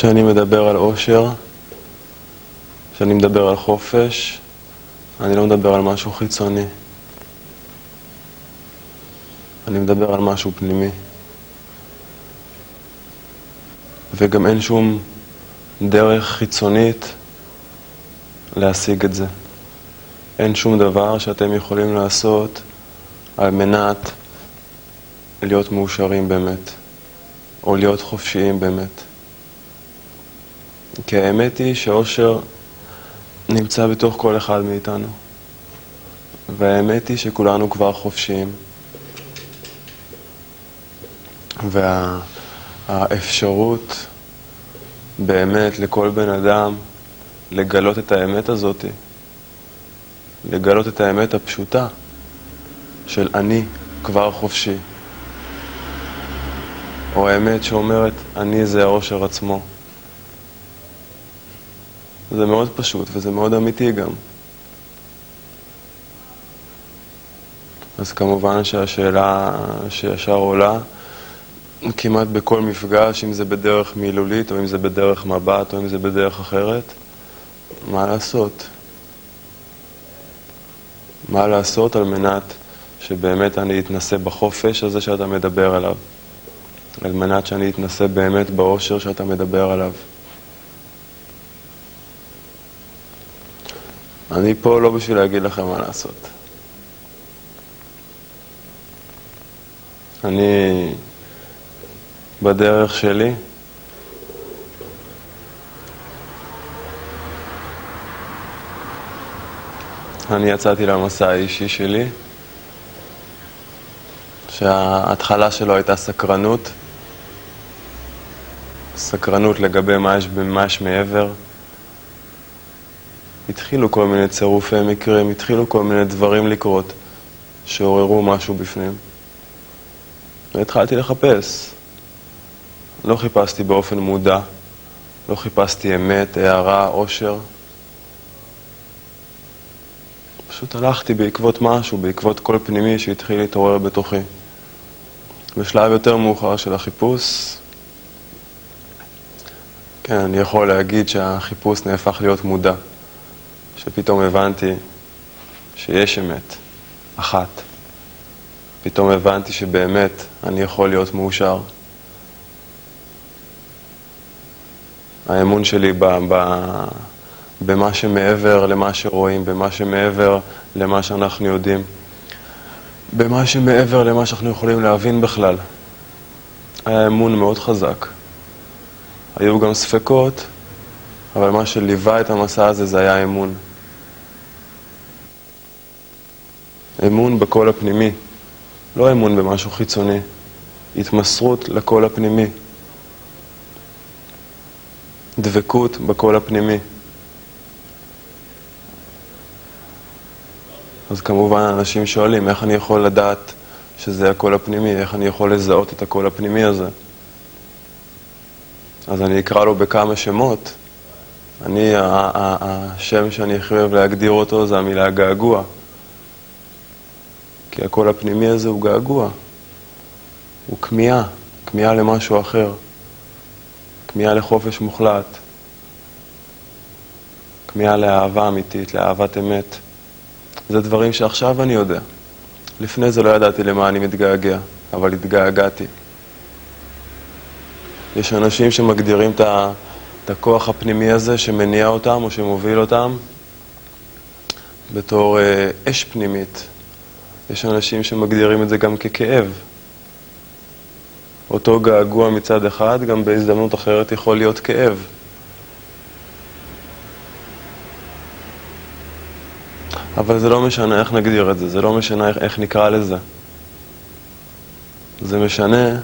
כשאני מדבר על אושר, כשאני מדבר על חופש, אני לא מדבר על משהו חיצוני. אני מדבר על משהו פנימי. וגם אין שום דרך חיצונית להשיג את זה. אין שום דבר שאתם יכולים לעשות על מנת להיות מאושרים באמת, או להיות חופשיים באמת. כי האמת היא שאושר נמצא בתוך כל אחד מאיתנו. והאמת היא שכולנו כבר חופשיים. והאפשרות באמת לכל בן אדם לגלות את האמת הזאת, לגלות את האמת הפשוטה של אני כבר חופשי. או האמת שאומרת אני זה האושר עצמו. זה מאוד פשוט וזה מאוד אמיתי גם. אז כמובן שהשאלה שישר עולה, כמעט בכל מפגש, אם זה בדרך מילולית או אם זה בדרך מבט או אם זה בדרך אחרת, מה לעשות? מה לעשות על מנת שבאמת אני אתנסה בחופש הזה שאתה מדבר עליו? על מנת שאני אתנסה באמת באושר שאתה מדבר עליו. אני פה לא בשביל להגיד לכם מה לעשות. אני בדרך שלי אני יצאתי למסע האישי שלי, שההתחלה שלו הייתה סקרנות. סקרנות לגבי מה יש מעבר. התחילו כל מיני צירופי מקרים, התחילו כל מיני דברים לקרות שעוררו משהו בפנים. והתחלתי לחפש. לא חיפשתי באופן מודע, לא חיפשתי אמת, הערה, אושר. פשוט הלכתי בעקבות משהו, בעקבות כל פנימי שהתחיל להתעורר בתוכי. בשלב יותר מאוחר של החיפוש, כן, אני יכול להגיד שהחיפוש נהפך להיות מודע. שפתאום הבנתי שיש אמת, אחת. פתאום הבנתי שבאמת אני יכול להיות מאושר. האמון שלי במה שמעבר למה שרואים, במה שמעבר למה שאנחנו יודעים, במה שמעבר למה שאנחנו יכולים להבין בכלל. היה אמון מאוד חזק. היו גם ספקות, אבל מה שליווה את המסע הזה זה היה אמון. אמון בקול הפנימי, לא אמון במשהו חיצוני. התמסרות לקול הפנימי. דבקות בקול הפנימי. אז כמובן אנשים שואלים, איך אני יכול לדעת שזה הקול הפנימי? איך אני יכול לזהות את הקול הפנימי הזה? אז אני אקרא לו בכמה שמות. השם שאני חייב להגדיר אותו זה המילה געגוע. כי הקול הפנימי הזה הוא געגוע. הוא כמיהה, כמיהה למשהו אחר. כמיהה לחופש מוחלט. כמיהה לאהבה אמיתית, לאהבת אמת. זה דברים שעכשיו אני יודע. לפני זה לא ידעתי למה אני מתגעגע, אבל התגעגעתי. יש אנשים שמגדירים את הכוח הפנימי הזה שמניע אותם או שמוביל אותם בתור אש פנימית. יש אנשים שמגדירים את זה גם ככאב. אותו געגוע מצד אחד, גם בהזדמנות אחרת יכול להיות כאב. אבל זה לא משנה איך נגדיר את זה, זה לא משנה איך נקרא לזה. זה משנה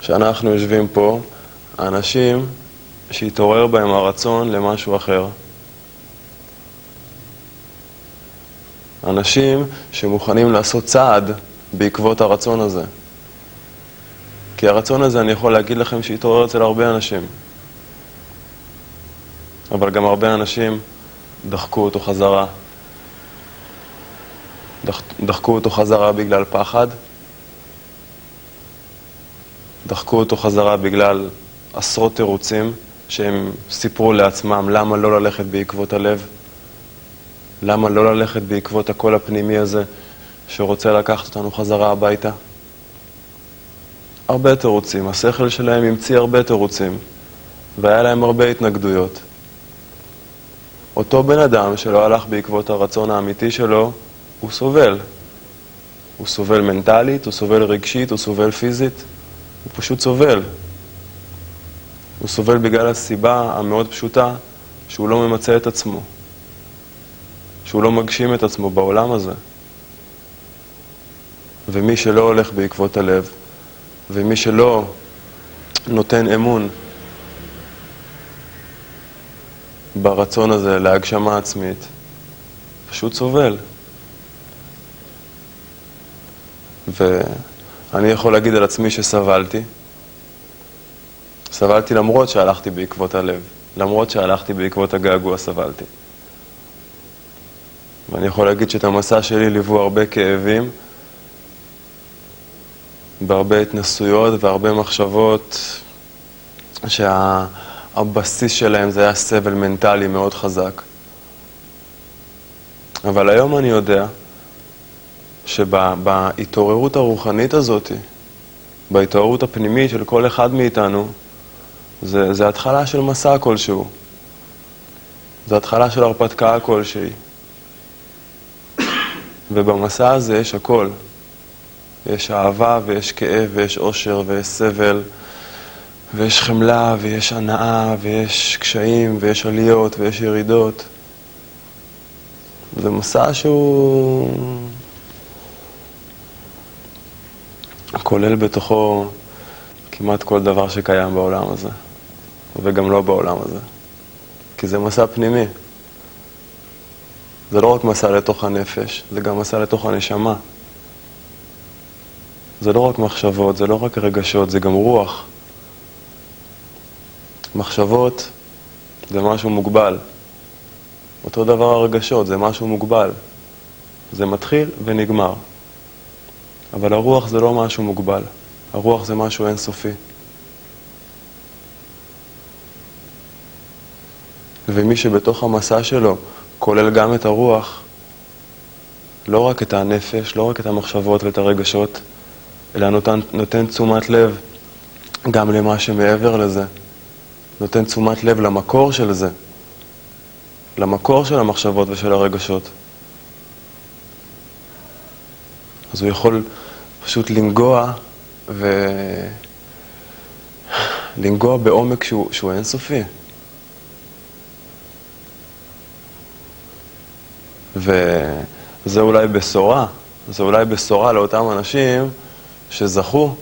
שאנחנו יושבים פה, האנשים שהתעורר בהם הרצון למשהו אחר. אנשים שמוכנים לעשות צעד בעקבות הרצון הזה. כי הרצון הזה אני יכול להגיד לכם שהתעורר אצל הרבה אנשים. אבל גם הרבה אנשים דחקו אותו חזרה. דחקו אותו חזרה בגלל פחד. דחקו אותו חזרה בגלל עשרות תירוצים שהם סיפרו לעצמם למה לא ללכת בעקבות הלב, למה לא ללכת בעקבות הקול הפנימי הזה שרוצה לקחת אותנו חזרה הביתה. הרבה תירוצים, השכל שלהם המציא הרבה תירוצים, והיה להם הרבה התנגדויות. אותו בן אדם שלא הלך בעקבות הרצון האמיתי שלו, הוא סובל. הוא סובל מנטלית, הוא סובל רגשית, הוא סובל פיזית, הוא פשוט סובל. הוא סובל בגלל הסיבה המאוד פשוטה שהוא לא ממצא את עצמו, שהוא לא מגשים את עצמו בעולם הזה. ומי שלא הולך בעקבות הלב, ומי שלא נותן אמון ברצון הזה להגשמה עצמית, פשוט סובל. ואני יכול להגיד על עצמי שסבלתי. סבלתי למרות שהלכתי בעקבות הלב, למרות שהלכתי בעקבות הגעגוע סבלתי. ואני יכול להגיד שאת המסע שלי ליוו הרבה כאבים, בהרבה התנסויות והרבה מחשבות שהבסיס שלהם זה היה סבל מנטלי מאוד חזק. אבל היום אני יודע שבהתעוררות הרוחנית הזאת, בהתעוררות הפנימית של כל אחד מאיתנו, זה התחלה של מסע כלשהו. זה התחלה של הרפתקה כלשהי. ובמסע הזה יש הכל. יש אהבה ויש כאב ויש אושר ויש סבל ויש חמלה ויש הנאה ויש קשיים ויש עליות ויש ירידות. זה מסע שהוא כולל בתוכו כמעט כל דבר שקיים בעולם הזה, וגם לא בעולם הזה. כי זה מסע פנימי. זה לא רק מסע לתוך הנפש, זה גם מסע לתוך הנשמה. זה לא רק מחשבות, זה לא רק רגשות, זה גם רוח. מחשבות זה משהו מוגבל. אותו דבר הרגשות, זה משהו מוגבל. זה מתחיל ונגמר. אבל הרוח זה לא משהו מוגבל. הרוח זה משהו אינסופי. ומי שבתוך המסע שלו כולל גם את הרוח, לא רק את הנפש, לא רק את המחשבות ואת הרגשות, אלא נותן תשומת לב גם למה שמעבר לזה. נותן תשומת לב למקור של זה, למקור של המחשבות ושל הרגשות. אז הוא יכול פשוט לנגוע בעומק שהוא אינסופי. וזה אולי בשורה, זה אולי בשורה לאותם אנשים שזכו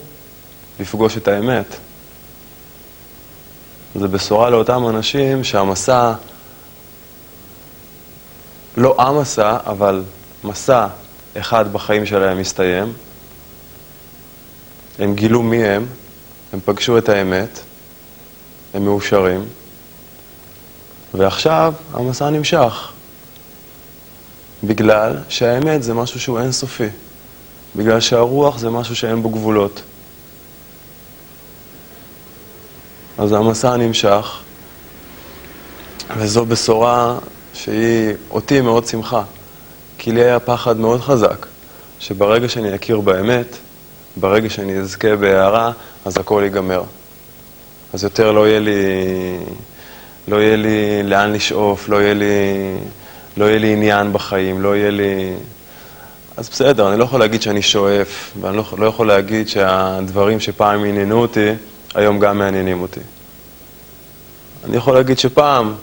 לפגוש את האמת. זה בשורה לאותם אנשים שהמסע, לא המסע, אבל מסע אחד בחיים שלהם מסתיים. הם גילו מי הם פגשו את האמת, הם מאושרים, ועכשיו המסע נמשך. בגלל שהאמת זה משהו שהוא אינסופי. בגלל שהרוח זה משהו שאין בו גבולות. אז המסע נמשך, וזו בשורה שהיא אותי מאוד שמחה. כי לי היה פחד מאוד חזק, שברגע שאני אכיר באמת, ברגע שאני אזכה בהערה, אז הכל ייגמר. אז יותר לא יהיה לי לאן לשאוף, לא יהיה לי עניין בחיים, לא יהיה לי... אז בסדר, אני לא יכול להגיד שאני שואף, ואני לא יכול להגיד שהדברים שפעם עניינו אותי, היום גם מעניינים אותי. אני יכול להגיד שפעם,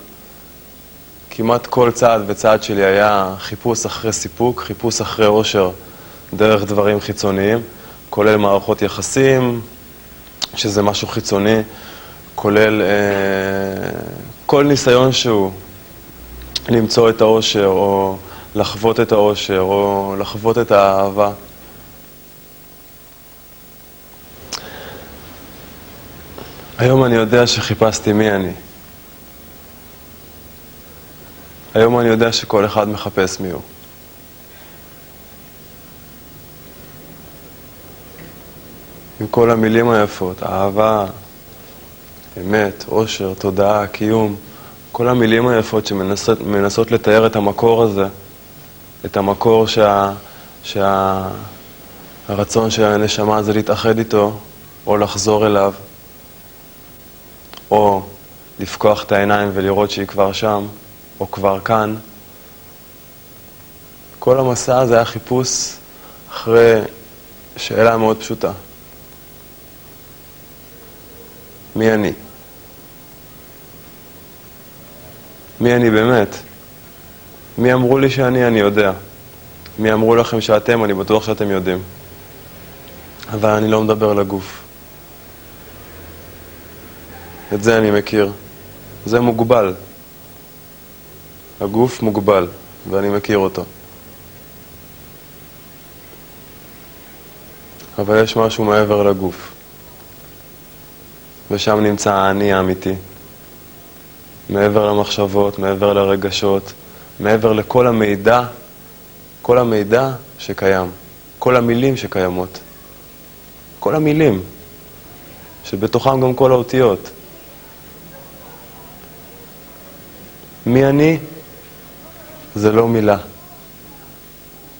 כמעט כל צעד וצעד שלי היה חיפוש אחרי סיפוק, חיפוש אחרי אושר, דרך דברים חיצוניים, כולל מערכות יחסים, שזה משהו חיצוני, כולל כל ניסיון שהוא למצוא את האושר, או לחוות את האושר, או לחוות את האהבה. היום אני יודע שחיפשתי מי אני. היום אני יודע שכל אחד מחפש מי הוא. עם כל המילים היפות, אהבה, אמת, עושר, תודעה, קיום, כל המילים היפות שמנסות לתאר את המקור הזה, את המקור שהרצון של הנשמה זה להתאחד איתו, או לחזור אליו, או לפקוח את העיניים ולראות שהיא כבר שם, או כבר כאן. כל המסע הזה היה חיפוש אחרי שאלה מאוד פשוטה. מי אני? מי אני באמת? מי אמרו לי שאני, אני יודע. מי אמרו לכם שאתם, אני בטוח שאתם יודעים. אבל אני לא מדבר לגוף. את זה אני מכיר. זה מוגבל. הגוף מוגבל, ואני מכיר אותו. אבל יש משהו מעבר לגוף. ושם נמצא האני האמיתי. מעבר למחשבות, מעבר לרגשות, מעבר לכל המידע, כל המידע שקיים, כל המילים שקיימות. כל המילים, שבתוכם גם כל האותיות. מי אני? זה לא מילה.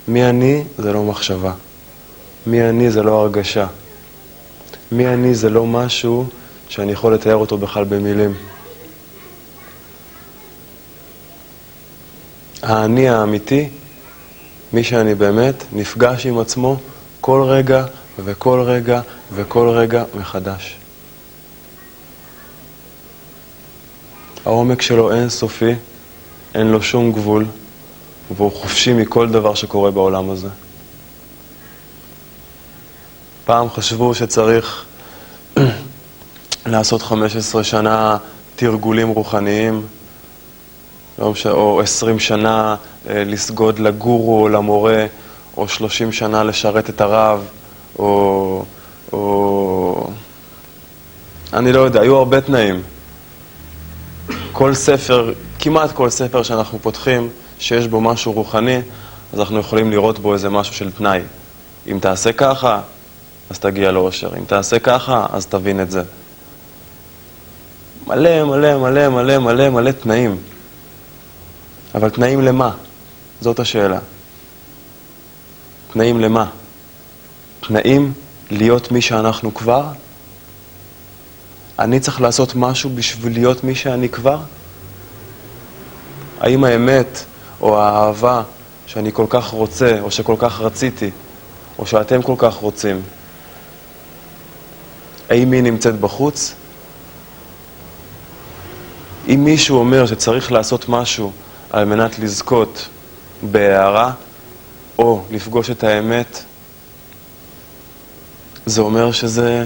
מי אני? זה לא מחשבה. מי אני? זה לא הרגשה. מי אני? זה לא משהו שאני יכול לתאר אותו בכלל במילים. האני האמיתי, מי שאני באמת, נפגש עם עצמו כל רגע וכל רגע וכל רגע מחדש. העומק שלו אין סופי, אין לו שום גבול, והוא חופשי מכל דבר שקורה בעולם הזה. פעם חשבו שצריך לעשות 15 שנה תרגולים רוחניים, או 20 שנה לסגוד לגורו או למורה, או 30 שנה לשרת את הרב, או אני לא יודע, היו הרבה תנאים. כל ספר, כמעט כל ספר שאנחנו פותחים, שיש בו משהו רוחני, אז אנחנו יכולים לראות בו איזה משהו של תנאי. אם תעשה ככה, אז תגיע לאושר. אם תעשה ככה, אז תבין את זה. מלא, מלא, מלא, מלא, מלא, מלא תנאים. אבל תנאים למה? זאת השאלה. תנאים למה? תנאים להיות מי שאנחנו כבר? אני צריך לעשות משהו בשביל להיות מי שאני כבר? האם האמת או האהבה שאני כל כך רוצה, או שכל כך רציתי, או שאתם כל כך רוצים, האם היא נמצאת בחוץ? אם מישהו אומר שצריך לעשות משהו על מנת לזכות בהערה, או לפגוש את האמת, זה אומר שזה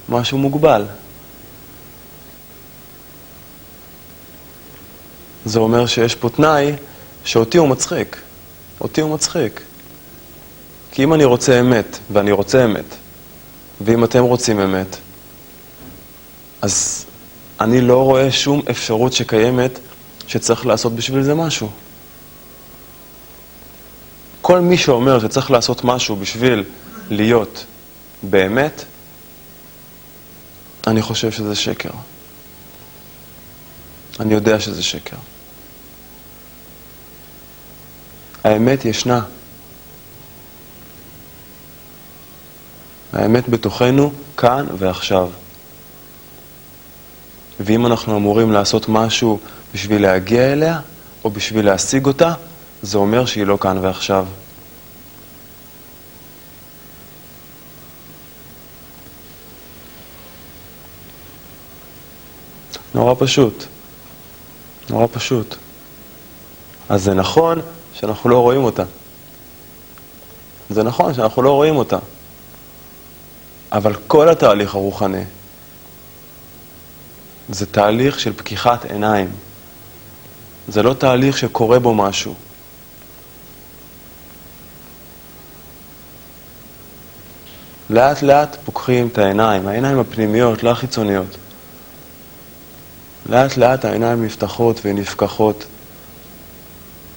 משהו מוגבל. זה אומר שיש פה תנאי שאותי הוא מצחיק. אותי הוא מצחיק. כי אם אני רוצה אמת, ואני רוצה אמת, ואם אתם רוצים אמת, אז אני לא רואה שום אפשרות שקיימת שצריך לעשות בשביל זה משהו. כל מי שאומר שצריך לעשות משהו בשביל להיות באמת, אני חושב שזה שקר. אני יודע שזה שקר. האמת ישנה. האמת בתוכנו כאן ועכשיו. ואם אנחנו אמורים לעשות משהו בשביל להגיע אליה, או בשביל להשיג אותה, זה אומר שהיא לא כאן ועכשיו. נורא פשוט. נורא פשוט. אז זה נכון שאנחנו לא רואים אותה. זה נכון שאנחנו לא רואים אותה. אבל כל התהליך הרוחני זה תהליך של פקיחת עיניים. זה לא תהליך שקורה בו משהו. לאט לאט פוקחים את העיניים, העיניים הפנימיות, לא החיצוניות. לאט לאט העיניים נפתחות ונפקחות,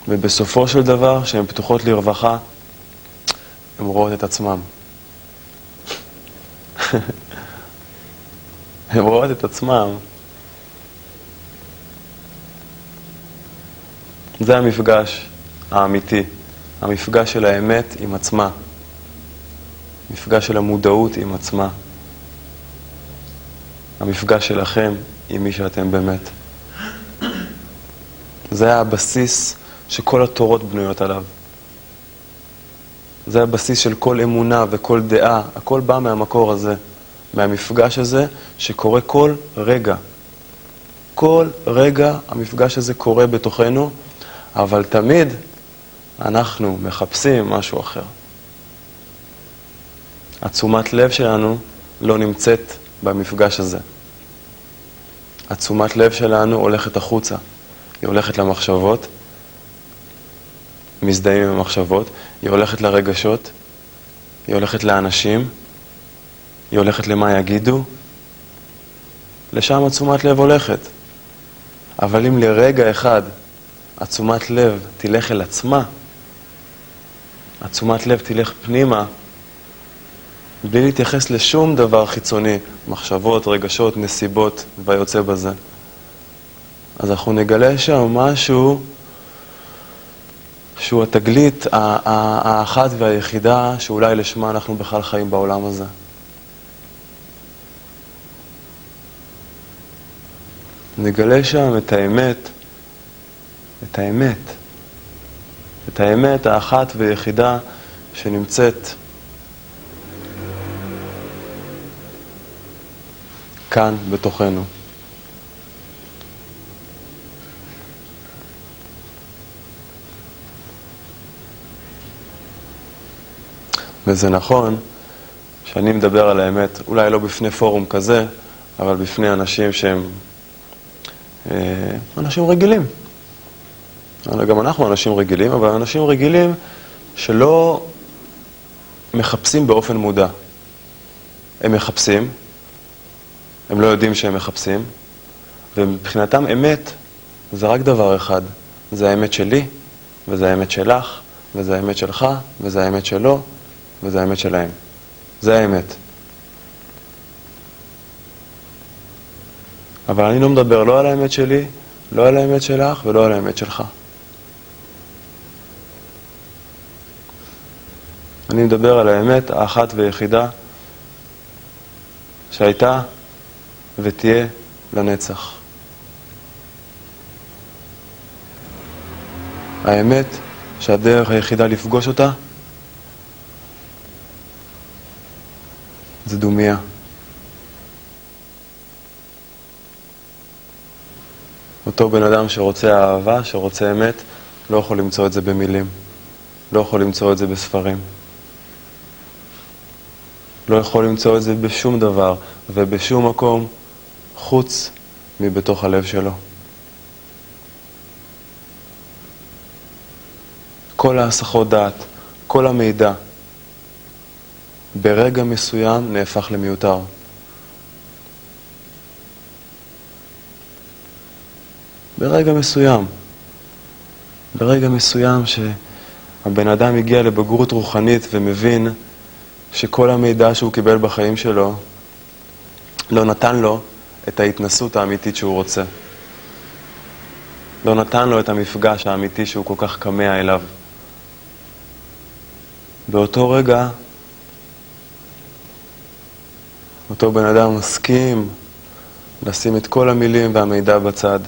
ובסופו של דבר, שהן פתוחות לרווחה, הן רואות את עצמם. הן רואות את עצמם. זה המפגש האמיתי, המפגש של האמת עם עצמה, המפגש של המודעות עם עצמה, המפגש שלכם עם מי שאתם באמת. זה הבסיס שכל התורות בנויות עליו. זה הבסיס של כל אמונה וכל דעה, הכל בא מהמקור הזה, מהמפגש הזה שקורה כל רגע. כל רגע המפגש הזה קורה בתוכנו, אבל תמיד אנחנו מחפשים משהו אחר. התשומת לב שלנו לא נמצאת במפגש הזה. התשומת לב שלנו הולכת החוצה. היא הולכת למחשבות, מזדהים עם המחשבות, היא הולכת לרגשות, היא הולכת לאנשים, היא הולכת למה יגידו. לשם התשומת לב הולכת. אבל אם לרגע אחד התשומת לב תלך אל עצמה, התשומת לב תלך פנימה, בלי להתייחס לשום דבר חיצוני, מחשבות, רגשות, נסיבות ויוצא בזה. אז אנחנו נגלה שם משהו שהוא התגלית האחת והיחידה שאולי לשמה אנחנו בכלל חיים בעולם הזה. נגלה שם את האמת, את האמת, את האמת האחת והיחידה שנמצאת כאן בתוכנו. וזה נכון שאני מדבר על האמת, אולי לא בפני פורום כזה, אבל בפני אנשים שהם אנשים רגילים. גם אנחנו אנשים רגילים, אבל אנשים רגילים שלא מחפשים באופן מודע. הם מחפשים, הם לא יודעים שהם מחפשים, ומבחינתם אמת זה רק דבר אחד. זה האמת שלי, וזה האמת שלך, וזה האמת שלך, וזה האמת שלו, וזה האמת שלהם. זה האמת. אבל אני לא מדבר לא על האמת שלי, לא על האמת שלך ולא על האמת שלך. אני מדבר על האמת האחת ויחידה שהייתה ותהיה לנצח. האמת שהדרך היחידה לפגוש אותה זה דומיה. אותו בן אדם שרוצה אהבה, שרוצה אמת, לא יכול למצוא את זה במילים. לא יכול למצוא את זה בספרים. לא יכול למצוא את זה בשום דבר ובשום מקום חוץ מבתוך הלב שלו. כל ההסחות דעת, כל המידע, ברגע מסוים נהפך למיותר. ברגע מסוים שהבן אדם הגיע לבגרות רוחנית ומבין שכל המידע שהוא קיבל בחיים שלו לא נתן לו את ההתנסות האמיתית שהוא רוצה. לא נתן לו את המפגש האמיתי שהוא כל כך כמה אליו. באותו רגע, אותו בן אדם מסכים לשים את כל המילים והמידע בצד.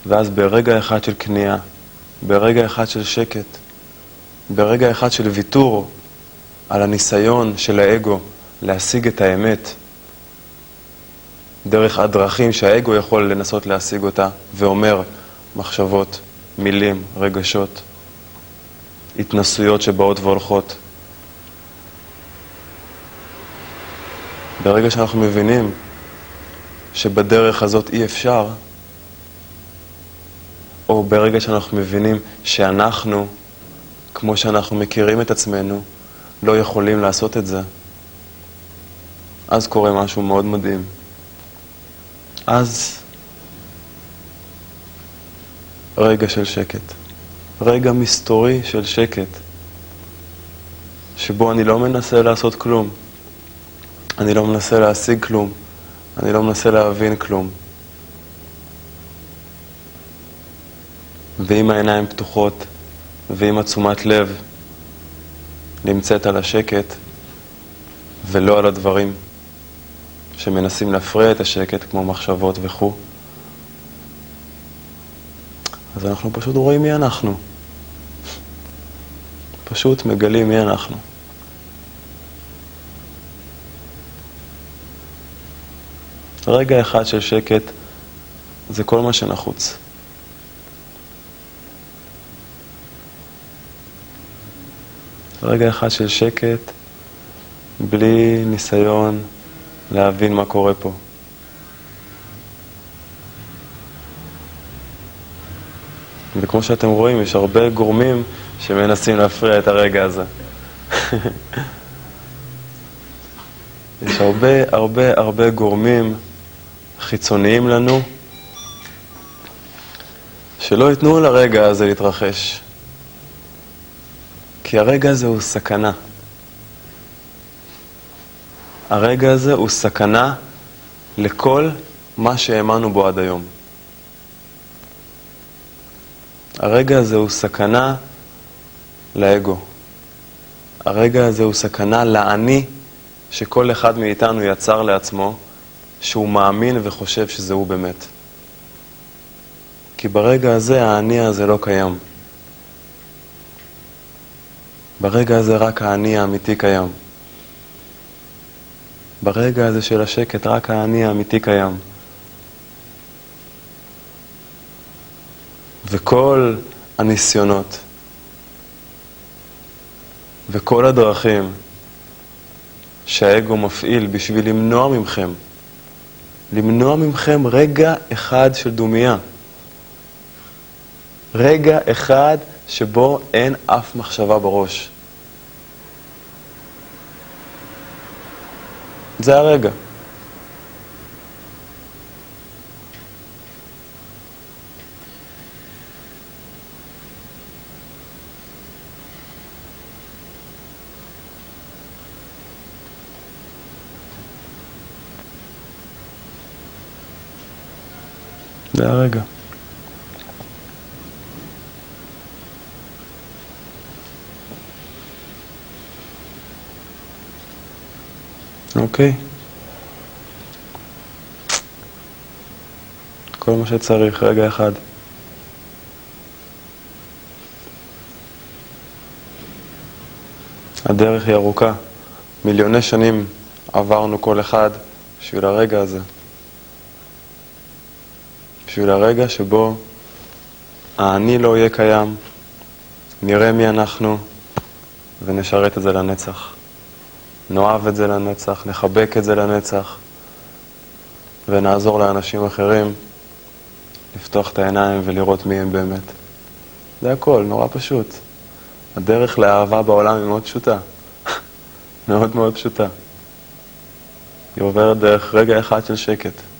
ואז ברגע אחד של כניעה, ברגע אחד של שקט, ברגע אחד של ויתור על הניסיון של האגו להשיג את האמת, דרך הדרכים שהאגו יכול לנסות להשיג אותה, ואומר מחשבות, מילים, רגשות, התנסויות שבאות והולכות. ברגע שאנחנו מבינים שבדרך הזאת אי אפשר, או ברגע שאנחנו מבינים שאנחנו, כמו שאנחנו מכירים את עצמנו, לא יכולים לעשות את זה, אז קורה משהו מאוד מדהים. אז רגע של שקט, רגע מסתורי של שקט, שבו אני לא מנסה לעשות כלום, אני לא מנסה להשיג כלום, אני לא מנסה להבין כלום. ואם העיניים פתוחות, ואם התשומת לב נמצאת על השקט, ולא על הדברים שמנסים להפריע את השקט, כמו מחשבות וכו', אז אנחנו פשוט רואים מי אנחנו. פשוט מגלים מי אנחנו. רגע אחד של שקט זה כל מה שנחוץ. רגע אחד של שקט בלי ניסיון להבין מה קורה פה. וכמו שאתם רואים, יש הרבה גורמים שמנסים להפריע את הרגע הזה. יש הרבה גורמים חיצוניים לנו שלא ייתנו לרגע הזה להתרחש. כי הרגע הזה הוא סכנה. הרגע הזה הוא סכנה לכל מה שהאמנו בו עד היום. הרגע הזה הוא סכנה לאגו. הרגע הזה הוא סכנה לאני שכל אחד מאיתנו יצר לעצמו, שהוא מאמין וחושב שזה הוא באמת. כי ברגע הזה האני הזה לא קיים. ברגע הזה רק האני האמיתי קיים. ברגע הזה של השקט רק האני האמיתי קיים. וכל הניסיונות וכל הדרכים שהאגו מפעיל בשביל למנוע מכם רגע אחד של דומייה. רגע אחד שבו אין אף מחשבה בראש. זה הרגע. זה הרגע. אוקיי. כל מה שצריך, רגע אחד. הדרך היא ארוכה. מיליוני שנים עברנו כל אחד בשביל הרגע הזה. בשביל הרגע שבו האני לא יהיה קיים, נראה מי אנחנו ונשרת את זה לנצח. נאהב את זה לנצח, נחבק את זה לנצח, ונעזור לאנשים אחרים לפתוח את העיניים ולראות מי הם באמת. זה הכל, נורא פשוט. הדרך לאהבה בעולם היא מאוד פשוטה. מאוד מאוד פשוטה. היא עוברת דרך רגע אחד של שקט.